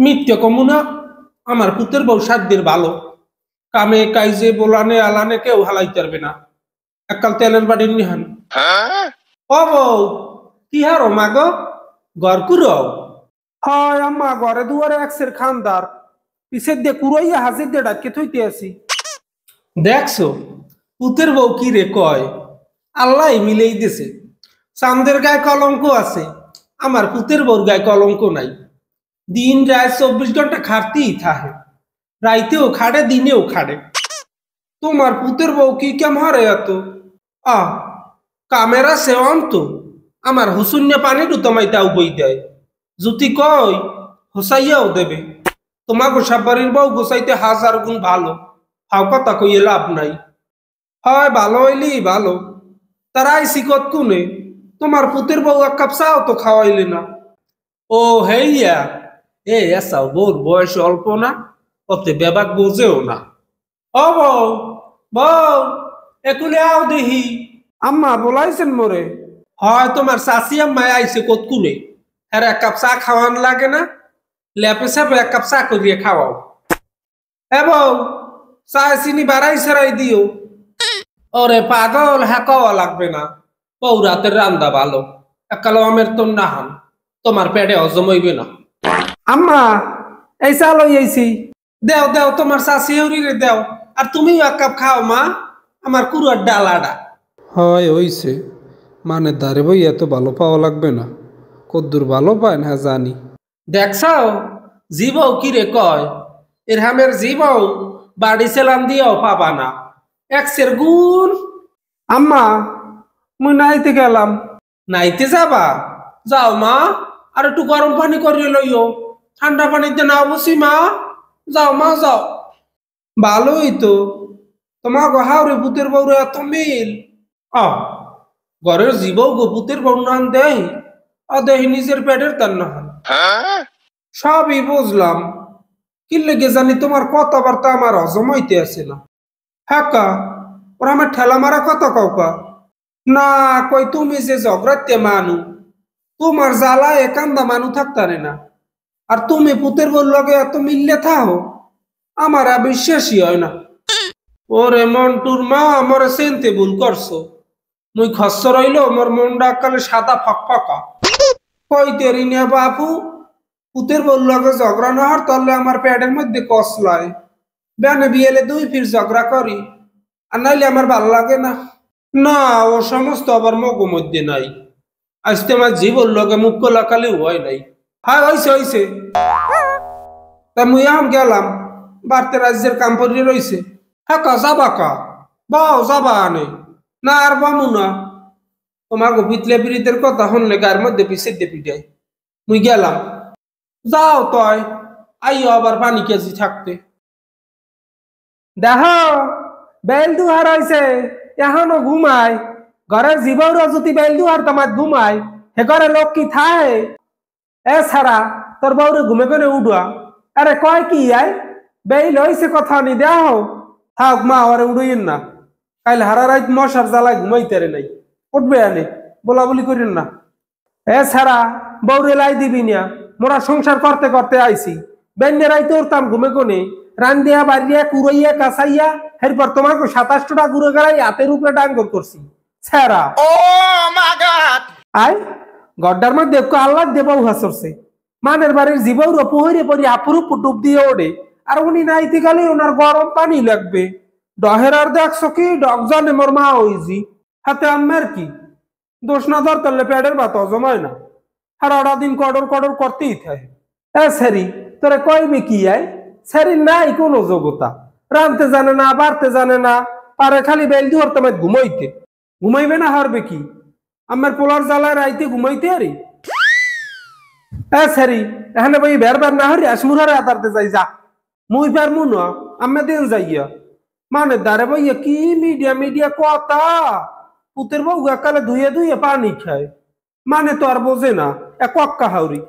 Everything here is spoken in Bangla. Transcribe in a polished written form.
মিথ্যে কমু না। আমার পুতের বউ সাধ্যের ভালো। কামে কাইজে বোলানে আলানে কেউ হালাইতে পারবে না। একাল তেলের বাড়ির নিহান। ও বউ, কি হারো মাগো? ঘর কুড়ো? হয় আম্মা, ঘরে দুয়ারে একসের খানদার। পিছের দিয়ে কুড়াইয়া হাজির দিয়ে ডাকে থইতে আসি। দেখছো পুতের বউ কি রে কয়, আল্লাহ মিলেই দিছে। চাঁদের গায়ে কলঙ্ক আছে, আমার পুতের বউর গায়ে কলঙ্ক নাই। দিন রাত 24 ঘন্টা খাটতেই থাকে, রাইতেও খাড়ে দিনেও খাড়ে। তোমার পুতের বউ কি কেম হারে এত? আহ, কামেরা সেওয়ান তো আমার হুসুন্য পানিরও তোমাইতাও বই দেয়। যদি কয় হোসাইয়াও দেবে। তোমার গোসাবাড়ির বউ গোসাইতে 1000 গুণ ভালো। হাও কথা কইয়ে লাভ নাই। হয় ভালো হইলি ভালো, তারাই শিকত কুনে। তোমার পুতের বউ এক কাপ চাও তো খাওয়াইলে না। ও হেইয়া, এ এসাও বউর বয়স অল্প না, অতে বেবাক বোঝেও না। ও বউ, বউ, একুলে আও দেহি। আম্মা বলাইছেন মোরে? হয় তোমার চাচি আম্মায় আইছে কতকুনে। হ্যাঁ, এক কাপ চা খাওয়ান লাগে না? ল্যাপে সাপে এক কাপ চা করিয়ে খাওয়াও। হ্যাঁ বউ, চা চিনি বাড়াই ছাড়াই দিও। ওরে পাগল, হ্যাঁ কওয়া লাগবে না। বউ রাতের রান্দা ভালো, একালো আমের তো নাহান, তোমার পেটে হজম হইবে না। আম্মা, এই চা লই আইছি। দেও দেও, তোমার চাচি হরিরে দেও। আর তুমিও এক কাপ খাও মা, আমার কুড়ার ডালাডা। হয় হইছে, মানে ধারে বই এত ভালো পাওয়া লাগবে না। কদ্দুর ভালো পায় না জানি। দেখছাও জীবও কি রে কয়, এর হামের জীবও বাড়ি সেলাম দিয়েও পাবা না, একসের গুণ। আম্মা, মুই নাইতে গেলাম। নাইতে যাবা? যাও মা, আর একটু গরম পানি করিয়ে লইও। ঠান্ডা পানিতে নাও বসি মা। যাও মা যাও। ভালোই তো, তোমার হাওরে ভূতের বউরে এত মিল। আহ, ঘরের জীবও গো ভূতের বউ নান দেয়, দেহি নিজের পেটের তার না। সবই বুঝলাম, কি লেগে জানি তোমার কথাবার্তা আমার হজম হইতে আসে না। হ্যাঁ কা, ওরা আমার ঠেলা মারা কথা কাউকা না। কই তুমি যে ঝগড়াতে মানু, তোমার জ্বালা একান্দা মানু থাকতারে না। আর তুমি পুতের বউর লগে এত মিললে থাও, আমার আর বিশ্বাসই হয় না। ওরে মন্টুর মা, আমার চিনতে ভুল করছো। মুই খস্স রইল, মোর মনটা কালে সাদা ফকফকা। কইতে রিনিয়া বাপু, পুতের বউর লগে ঝগড়া না হর তাহলে আমার পেটের মধ্যে কসলায়। বেনে বিয়েলে 2 ফির ঝগড়া করি, আর নাইলে আমার ভালো লাগে না। না, ও সমস্ত আবার মগ মধ্যে নাই। আজকে আমার জীবন লগে মুখ লাকালেও হয় নাই। হ্যাঁ হইছে হইছে, তা মুই এখন গেলাম, বাড়তে রাজ্যের কাম পড়ে রইছে। হ্যাঁ কা, যাবা কা? বাও যাবা আনে না, আর বামু না। তোমার গো পিতলে পিড়িতের কথা শুনলে গায়ের মধ্যে পিছিয়ে দিয়ে পিটাই। মুই গেলাম। যাও তয়, আইও আবার পানি কেজি থাকতে। দেহ, বেল দুহার হইছে, এখনো ঘুমায়। ঘরের জীবরা যদি বেল দুহার তোমার ঘুমায়, হে ঘরে লোক কি থায়? এ ছাড়া তোর বউরে ঘুমে করে উঠা। আরে কয় কি আয়, বেল হইছে কথা নি দেহ। থাক মা, ওরে উড়ইন না, কাইল হারা রাত মশার জ্বালায় ঘুমাইতে নাই। উঠবে আনে, বলা বলি করিন না। এ ছাড়া বউরে লাই দিবি না, মোরা সংসার করতে করতে আইছি। বেন্যে রাইতে উঠতাম ঘুমে কোনে, রান্দিয়া বাড়িয়া কুড়াইয়া কাছাইয়া, এরপর তোমাকে 27টা ঘুরে গেলাই হাতের উপরে ডাঙ্গর করছি। ছাড়া আয় গড্ডার মধ্যে আল্লাহ দেবাউ হাসরছে। মানের বাড়ির জীবর পোহরে পরি আপুরুপ ডুব দিয়ে ওঠে, আর উনি নাইতে গেলে ওনার গরম পানি লাগবে। ডহের আর দেখছো কি, ডক জানে মোর মা হইছি। হাতে আম্মার কি দোষ না, ধর তাহলে পেটের ভাত হজম হয় না। সারাটা দিন কডর কডর করতেই থাকে। এ সারি, তোরা কইবে কি আয়? সারি নাই কোনো যোগ্যতা, রানতে জানে না, বাড়তে জানে না, পারে খালি বেল দুয়ার তোমায় ঘুমাইতে। ঘুমাইবে না হারবে কি? আমার পোলার জ্বালায় রাইতে ঘুমাইতে আরে। এ সারি, এখানে বই বের বের না হরি আসমুরারে আতারতে যাই যা। মুই পারমু না, আমি দিন যাইয়া। মানে দাঁড়ে বইয়া কি মিডিয়া মিডিয়া কথা। পুতের বউ একালে ধুয়ে ধুয়ে পানি খায়, মানে তো আর বোঝে না। এক কক্কা হাউরি